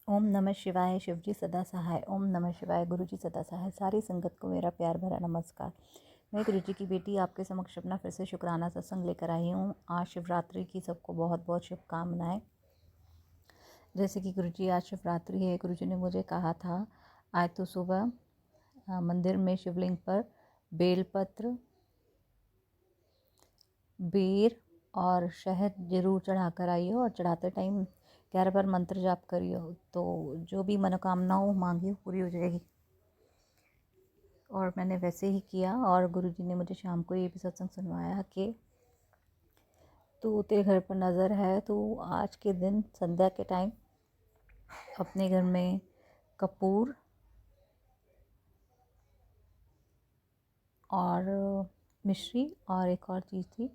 ओम नमः शिवाय। शिवजी सदा सहाय। ओम नमः शिवाय। गुरुजी सदा सहाय। सारी संगत को मेरा प्यार भरा नमस्कार। मैं गुरुजी की बेटी आपके समक्ष अपना फिर से शुक्राना सत्संग लेकर आई हूँ। आज शिवरात्रि की सबको बहुत बहुत शुभकामनाएं। जैसे कि गुरुजी आज शिवरात्रि है, गुरुजी ने मुझे कहा था आज तो सुबह मंदिर में शिवलिंग पर बेलपत्र, बेर और शहद जरूर चढ़ा कर आइए और चढ़ाते टाइम 11 बार मंत्र जाप करिए, तो जो भी मनोकामना हो मांगी हो पूरी हो जाएगी। और मैंने वैसे ही किया और गुरुजी ने मुझे शाम को ये भी सत्संग सुनवाया कि तू तेरे घर पर नज़र है, तो आज के दिन संध्या के टाइम अपने घर में कपूर और मिश्री और एक और चीज़ थी,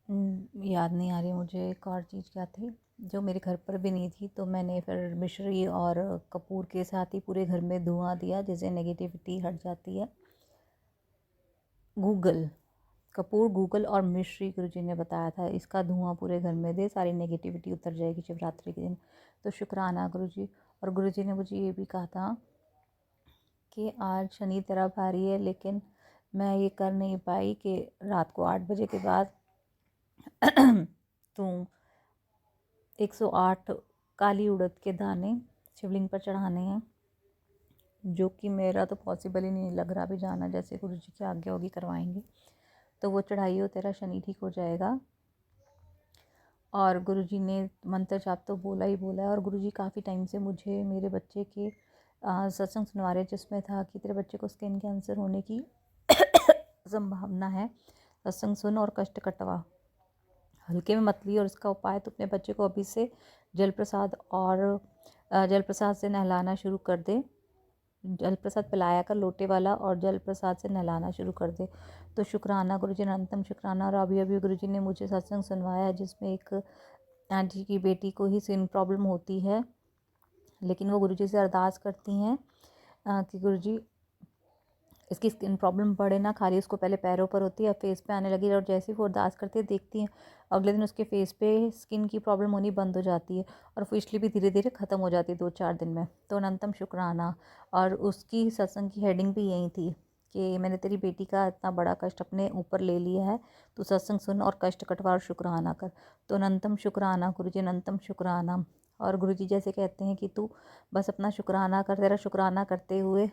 याद नहीं आ रही मुझे एक और चीज़ क्या थी जो मेरे घर पर भी नहीं थी। तो मैंने फिर मिश्री और कपूर के साथ ही पूरे घर में धुआं दिया, जिससे नेगेटिविटी हट जाती है। कपूर, गूगल और मिश्री गुरुजी ने बताया था, इसका धुआं पूरे घर में दे, सारी नेगेटिविटी उतर जाएगी शिवरात्रि के दिन। तो शुक्राना गुरुजी। और गुरुजी ने मुझे ये भी कहा था कि आज शनि तेरा भारी है, लेकिन मैं ये कर नहीं पाई कि रात को 8 बजे के बाद तो 108 काली उड़द के दाने शिवलिंग पर चढ़ाने हैं, जो कि मेरा तो पॉसिबल ही नहीं लग रहा भी जाना। जैसे गुरुजी की आज्ञा होगी करवाएंगे, तो वो चढ़ाइयो, तेरा शनि ठीक हो जाएगा। और गुरुजी ने मंत्र जाप तो बोला ही बोला है। और गुरुजी काफ़ी टाइम से मुझे मेरे बच्चे के सत्संग सुनवा रहे, जिसमें था कि तेरे बच्चे को स्किन कैंसर होने की संभावना है, सत्संग सुन और कष्ट कटवा, हल्के में मत ली। और इसका उपाय तो अपने बच्चे को अभी से जल प्रसाद से नहलाना शुरू कर दे। जल प्रसाद पिलाया कर लोटे वाला, और जल प्रसाद से नहलाना शुरू कर दे। तो शुक्राना गुरुजी, अनंतम शुक्राना। और अभी अभी गुरुजी ने मुझे सत्संग सुनवाया है, जिसमें एक आंटी की बेटी को ही स्किन प्रॉब्लम होती है, लेकिन वो गुरुजी से अरदास करती हैं कि गुरुजी इसकी स्किन प्रॉब्लम बढ़े ना, खाली उसको पहले पैरों पर होती है, अब फेस पे आने लगी। और जैसे ही वो अरदास करती है, देखती हैं अगले दिन उसके फेस पे स्किन की प्रॉब्लम होनी बंद हो जाती है, और फिशली भी धीरे धीरे ख़त्म हो जाती है 2-4 दिन में। तो अनंतम शुक्राना। और उसकी सत्संग की हेडिंग भी यही थी कि मैंने तेरी बेटी का इतना बड़ा कष्ट अपने ऊपर ले लिया है, तो सत्संग सुन और कष्ट कटवा और शुक्राना कर। तो अनंतम शुक्राना गुरुजी, अनंतम शुक्राना। और गुरुजी जैसे कहते हैं कि तू बस अपना शुक्राना कर, तेरा शुक्राना करते हुए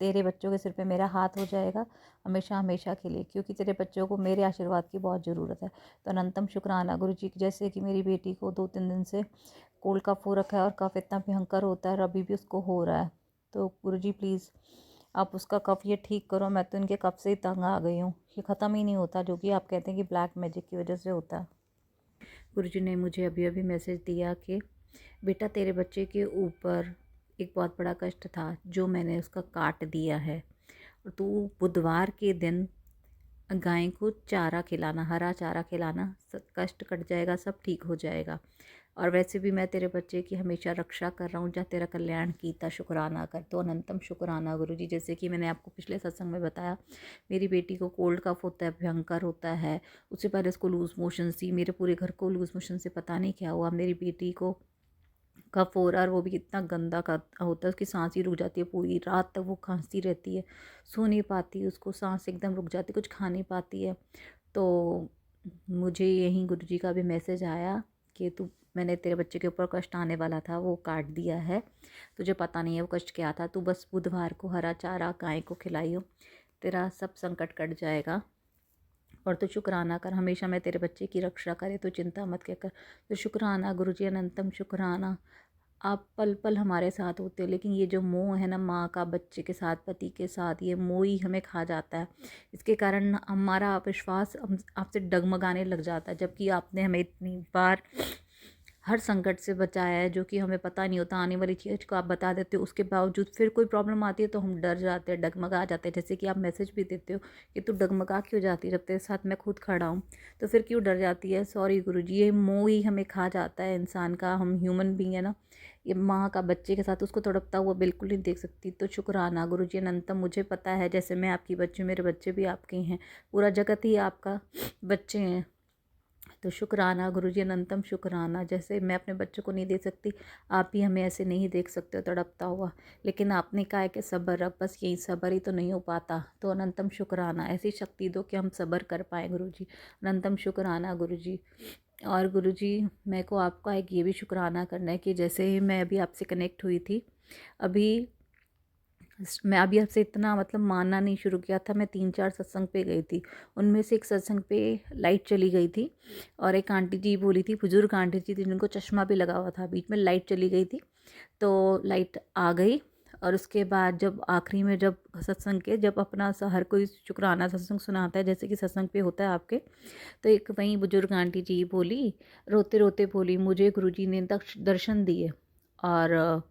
तेरे बच्चों के सिर पे मेरा हाथ हो जाएगा हमेशा हमेशा के लिए, क्योंकि तेरे बच्चों को मेरे आशीर्वाद की बहुत ज़रूरत है। तो अनंतम शुक्राना गुरुजी। जैसे कि मेरी बेटी को 2-3 दिन से कोल्ड कफ हो रखा है, और कफ इतना भयंकर होता है, और अभी भी उसको हो रहा है। तो गुरुजी प्लीज़ आप उसका कफ ये ठीक करो। मैं तो इनके कफ से ही तंग आ गई हूँ, ये ख़त्म ही नहीं होता, जो कि आप कहते हैं कि ब्लैक मैजिक की वजह से होता है। गुरुजी ने मुझे अभी अभी मैसेज दिया कि बेटा तेरे बच्चे के ऊपर एक बहुत बड़ा कष्ट था, जो मैंने उसका काट दिया है, और तू बुधवार के दिन गाय को चारा खिलाना, हरा चारा खिलाना, सब कष्ट कट जाएगा, सब ठीक हो जाएगा। और वैसे भी मैं तेरे बच्चे की हमेशा रक्षा कर रहा हूँ, जहाँ तेरा कल्याण कीता, शुक्राना कर। तो अनंतम शुक्राना गुरुजी। जैसे कि मैंने आपको पिछले सत्संग में बताया, मेरी बेटी को कोल्ड कफ होता है, भयंकर होता है। उससे पहले उसको लूज़ मोशन थी, मेरे पूरे घर को लूज़ मोशन से पता नहीं क्या हुआ। मेरी बेटी को कफ हो रहा है, और वो भी कितना गंदा का होता है, उसकी सांस ही रुक जाती है, पूरी रात तक वो खांसती रहती है, सो नहीं पाती, उसको सांस एकदम रुक जाती, कुछ खा नहीं पाती है। तो मुझे यहीं गुरुजी का भी मैसेज आया कि तू मैंने तेरे बच्चे के ऊपर कष्ट आने वाला था वो काट दिया है, तुझे पता नहीं है वो कष्ट क्या था, तू बस बुधवार को हरा चारा गाय को खिलाइयो, तेरा सब संकट कट जाएगा। और तो शुक्राना कर, हमेशा मैं तेरे बच्चे की रक्षा करे, तो चिंता मत क्या कर। तो शुक्राना गुरुजी, अनंतम शुक्राना। आप पल पल हमारे साथ होते हो, लेकिन ये जो मोह है ना, माँ का बच्चे के साथ, पति के साथ, ये मोह ही हमें खा जाता है। इसके कारण हमारा विश्वास आपसे डगमगाने लग जाता है, जबकि आपने हमें इतनी बार हर संकट से बचाया है, जो कि हमें पता नहीं होता, आने वाली चीज़ को आप बता देते हो, उसके बावजूद फिर कोई प्रॉब्लम आती है तो हम डर जाते हैं, डगमगा जाते हैं। जैसे कि आप मैसेज भी देते हो कि तू डगमगा क्यों जाती है, जब तेरे साथ मैं खुद खड़ा हूँ, तो फिर क्यों डर जाती है। सॉरी गुरुजी, ये मोह ही हमें खा जाता है इंसान का, हम ह्यूमन बींग है ना, ये माँ का बच्चे के साथ उसको तड़पता हुआ बिल्कुल नहीं देख सकती। तो शुक्राना गुरुजी, अनंतम। मुझे पता है, जैसे मैं आपकी बच्ची, मेरे बच्चे भी आपके हैं, पूरा जगत ही आपका बच्चे हैं, तो शुक्राना गुरुजी, अनंतम शुक्राना। जैसे मैं अपने बच्चों को नहीं दे सकती, आप भी हमें ऐसे नहीं देख सकते हो तड़पता हुआ, लेकिन आपने कहा है कि सब्र रख, बस यही सब्र ही तो नहीं हो पाता। तो अनंतम शुक्राना, ऐसी शक्ति दो कि हम सब्र कर पाएँ गुरुजी। अनंतम शुक्राना गुरुजी। और गुरुजी, मेरे को आपका एक ये भी शुक्राना करना है कि जैसे ही मैं अभी आपसे कनेक्ट हुई थी, अभी मैं अभी आपसे इतना मतलब मानना नहीं शुरू किया था। मैं 3-4 सत्संग पे गई थी, उनमें से एक सत्संग पे लाइट चली गई थी और एक आंटी जी बोली थी, बुजुर्ग आंटी जी थी जिनको चश्मा भी लगा हुआ था, बीच में लाइट चली गई थी, तो लाइट आ गई। और उसके बाद जब आखिरी में जब सत्संग के जब अपना हर कोई शुक्राना सत्संग सुनाता है जैसे कि सत्संग पे होता है आपके, तो एक वहीं बुजुर्ग आंटी जी बोली, रोते रोते बोली, मुझे गुरुजी ने दर्शन दिए। और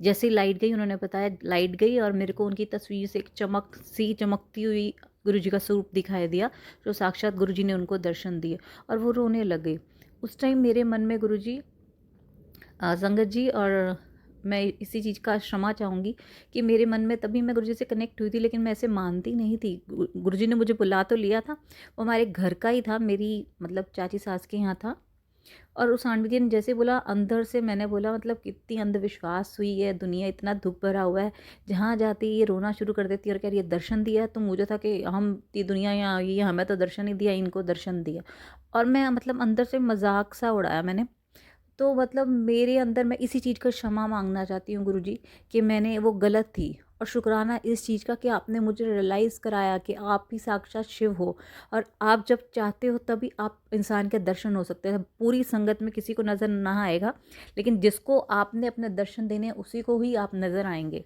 जैसे ही लाइट गई, उन्होंने बताया लाइट गई और मेरे को उनकी तस्वीर से एक चमकती हुई गुरुजी का स्वरूप दिखाई दिया, जो साक्षात गुरुजी ने उनको दर्शन दिए और वो रोने लगे। उस टाइम मेरे मन में गुरुजी, संगत जी, और मैं इसी चीज़ का क्षमा चाहूँगी कि मेरे मन में तभी मैं गुरुजी से कनेक्ट हुई थी, लेकिन मैं ऐसे मानती नहीं थी। गुरुजी ने मुझे बुला तो लिया था, वो हमारे घर का ही था, मेरी मतलब चाची सास के यहाँ था। और उस आंटी जी ने जैसे बोला, अंदर से मैंने बोला मतलब कितनी अंधविश्वास हुई है, दुनिया इतना दुख भरा हुआ है, जहाँ जाती ये रोना शुरू कर देती है और कह रही है दर्शन दिया। तो मुझे था कि हम ये दुनिया यहाँ आई है, हमें तो दर्शन ही दिया, इनको दर्शन दिया। और मैं मतलब अंदर से मजाक सा उड़ाया मैंने। तो मतलब मेरे अंदर मैं इसी चीज़ का क्षमा मांगना चाहती हूँ गुरुजी, कि मैंने वो गलत थी। और शुक्राना इस चीज़ का कि आपने मुझे रियलाइज़ कराया कि आप ही साक्षात शिव हो, और आप जब चाहते हो तभी आप इंसान के दर्शन हो सकते हैं। पूरी संगत में किसी को नज़र ना आएगा, लेकिन जिसको आपने अपने दर्शन देने हैं उसी को ही आप नज़र आएंगे।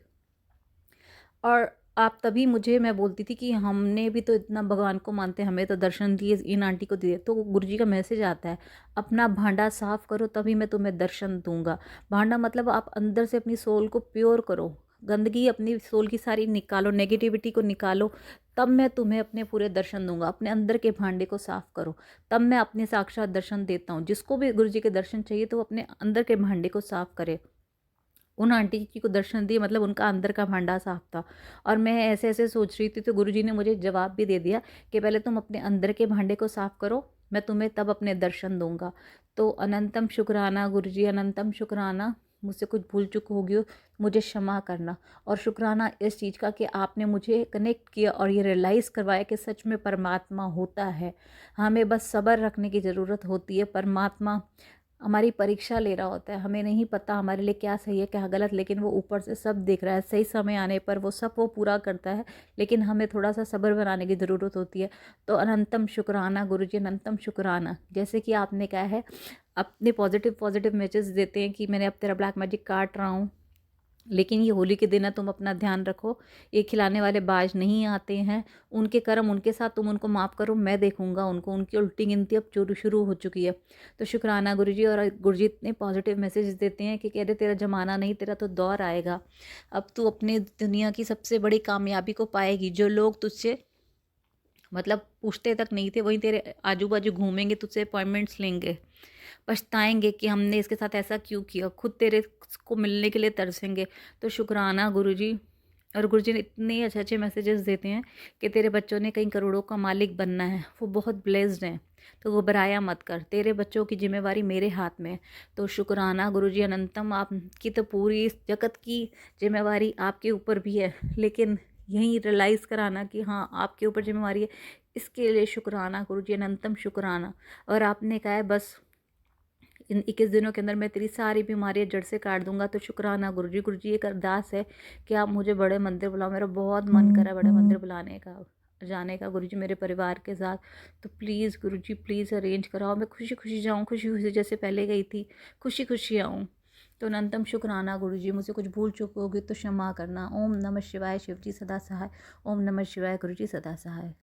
और आप तभी मुझे मैं बोलती थी कि हमने भी तो इतना भगवान को मानते हैं, हमें तो दर्शन दिए, इन आंटी को दिए। तो गुरुजी का मैसेज आता है, अपना भांडा साफ करो तभी मैं तुम्हें दर्शन दूंगा। भांडा मतलब आप अंदर से अपनी सोल को प्योर करो, गंदगी अपनी सोल की सारी निकालो, नेगेटिविटी को निकालो, तब मैं तुम्हें अपने पूरे दर्शन दूंगा। अपने अंदर के भांडे को साफ करो, तब मैं अपने साक्षात दर्शन देता हूँ। जिसको भी गुरुजी के दर्शन चाहिए तो वो अपने अंदर के भांडे को साफ करे। उन आंटी जी को दर्शन दिए मतलब उनका अंदर का भांडा साफ था। और मैं ऐसे ऐसे सोच रही थी, तो गुरुजी ने मुझे जवाब भी दे दिया कि पहले तुम अपने अंदर के भांडे को साफ करो, मैं तुम्हें तब अपने दर्शन दूंगा। तो अनंतम शुक्राना गुरुजी, अनंतम शुक्राना। मुझसे कुछ भूल चूक होगी हो, मुझे क्षमा करना। और शुक्राना इस चीज़ का कि आपने मुझे कनेक्ट किया और ये रियलाइज़ करवाया कि सच में परमात्मा होता है। हमें बस सब्र रखने की ज़रूरत होती है। परमात्मा हमारी परीक्षा ले रहा होता है, हमें नहीं पता हमारे लिए क्या सही है क्या गलत, लेकिन वो ऊपर से सब देख रहा है। सही समय आने पर वो सब वो पूरा करता है, लेकिन हमें थोड़ा सा सब्र बनाने की ज़रूरत होती है। तो अनंतम शुक्राना गुरुजी, अनंतम शुक्राना। जैसे कि आपने कहा है, अपने पॉजिटिव पॉजिटिव मैसेज देते हैं कि मैंने अब तेरा ब्लैक मैजिक काट रहा हूँ, लेकिन ये होली के दिन है, तुम अपना ध्यान रखो। ये खिलाने वाले बाज नहीं आते हैं, उनके कर्म उनके साथ, तुम उनको माफ़ करो, मैं देखूंगा उनको। उनकी उल्टी गिनती अब शुरू हो चुकी है। तो शुक्राना गुरुजी। और गुरुजी इतने पॉजिटिव मैसेज देते हैं कि कहते तेरा ज़माना नहीं, तेरा तो दौर आएगा। अब तू अपने दुनिया की सबसे बड़ी कामयाबी को पाएगी। जो लोग तुझसे मतलब पूछते तक नहीं थे, वहीं तेरे आजू बाजू घूमेंगे, तुझसे अपॉइंटमेंट्स लेंगे, पछताएंगे कि हमने इसके साथ ऐसा क्यों किया, खुद तेरे को मिलने के लिए तरसेंगे। तो शुक्राना गुरुजी। और गुरुजी ने इतने अच्छे अच्छे मैसेजेस देते हैं कि तेरे बच्चों ने कई करोड़ों का मालिक बनना है, वो बहुत ब्लेस्ड हैं, तो वो घबराया मत कर, तेरे बच्चों की जिम्मेवारी मेरे हाथ में है। तो शुक्राना गुरुजी, अनंतम। आपकी तो पूरी इस जगत की जिम्मेवारी आपके ऊपर भी है, लेकिन यही रियलाइज़ कराना कि हाँ आपके ऊपर जिम्मेवारी है, इसके लिए शुक्राना गुरुजी, अनंतम शुक्राना। और आपने कहा है बस इन 21 दिनों के अंदर मैं तेरी सारी बीमारियां जड़ से काट दूंगा। तो शुक्राना गुरुजी। गुरुजी एक अरदास है कि आप मुझे बड़े मंदिर बुलाओ, मेरा बहुत मन कर रहा है बड़े मंदिर बुलाने का, जाने का गुरुजी, मेरे परिवार के साथ। तो प्लीज़ गुरुजी, प्लीज़ अरेंज कराओ, मैं खुशी खुशी जाऊँ, खुशी खुशी जैसे पहले गई थी, खुशी खुशी आऊँ। तो अनंतम शुक्राना गुरुजी। मुझे कुछ भूल चूक होगी तो क्षमा करना। ओम नमः शिवाय। शिवजी सदा सहाय। ओम नमः शिवाय। गुरुजी सदा सहाय।